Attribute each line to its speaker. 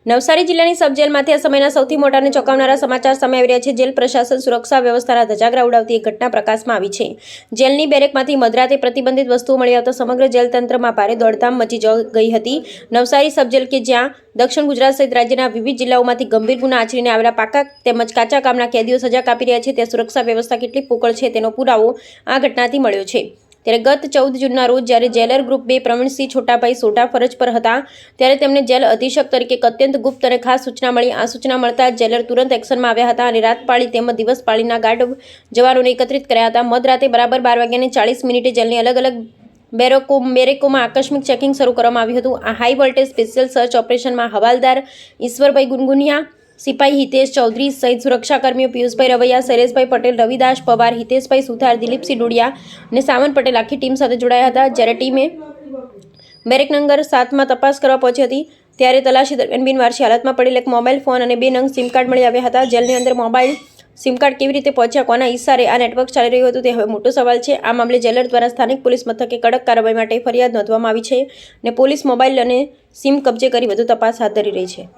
Speaker 1: નવસારી જિલ્લાની સબ જેલમાંથી આ સમયના સૌથી મોટા અને ચોંકાવનારા સમાચાર સામે આવી રહ્યા છે। જેલ પ્રશાસન સુરક્ષા વ્યવસ્થાના ધજાગરા ઉડાવતી એક ઘટના પ્રકાશમાં આવી છે। જેલની બેરેકમાંથી મધરાતે પ્રતિબંધિત વસ્તુઓ મળી આવતા સમગ્ર જેલ તંત્રમાં ભારે દોડધામ મચી ગઈ હતી। નવસારી સબ જેલ કે જ્યાં દક્ષિણ ગુજરાત સહિત રાજ્યના વિવિધ જિલ્લાઓમાંથી ગંભીર ગુના આચરીને આવેલા પાકા તેમજ કાચા કામના કેદીઓ સજા કાપી રહ્યા છે। ત્યાં સુરક્ષા વ્યવસ્થા કેટલી પોકળ છે તેનો પુરાવો આ ઘટનાથી મળ્યો છે। ત્યારે ગત 14 જૂનના રોજ જ્યારે જેલર ગ્રુપ 2 પ્રવીણસિંહ છોટાભાઈ સોઢા ફરજ પર હતા ત્યારે તેમને જેલ અધિક્ષક તરીકે અત્યંત ગુપ્ત અને ખાસ સૂચના મળી। આ સૂચના મળતા જેલર તુરંત એક્શનમાં આવ્યા હતા અને રાત પાળી તેમજ દિવસ પાળીના ગાર્ડ જવાનોને એકત્રિત કર્યા હતા। મધરાતે બરાબર 12:40 જેલની અલગ અલગ બેરેકોમાં આકસ્મિક ચેકિંગ શરૂ કરવામાં આવ્યું હતું। આ હાઈ વોલ્ટેજ સ્પેશિયલ સર્ચ ઓપરેશનમાં હવાલદાર ઈશ્વરભાઈ ગુનગુનિયા, સિપાઈ હિતેશ ચૌધરી સહિત સુરક્ષાકર્મીઓ પિયુષભાઈ રવૈયા, શૈલેષભાઈ પટેલ, રવિદાસ પવાર, હિતેશભાઈ સુથાર, દિલીપસિંહ ડોડિયા અને સાવન પટેલ આખી ટીમ સાથે જોડાયા હતા। જ્યારે ટીમે બેરેક નંબર 7માં તપાસ કરવા પહોંચી હતી ત્યારે તલાશી દરમિયાન બિનવારસી હાલતમાં પડેલ એક મોબાઈલ ફોન અને 2 નંગ સિમ કાર્ડ મળી આવ્યા હતા। જેલની અંદર મોબાઈલ સિમ કાર્ડ કેવી રીતે પહોંચ્યા, કોના ઈશારે આ નેટવર્ક ચાલી રહ્યું હતું તે હવે મોટો સવાલ છે। આ મામલે જેલર દ્વારા સ્થાનિક પોલીસ મથકે કડક કાર્યવાહી માટે ફરિયાદ નોંધવામાં આવી છે અને પોલીસ મોબાઈલ અને સિમ કબજે કરી વધુ તપાસ હાથ ધરી રહી છે।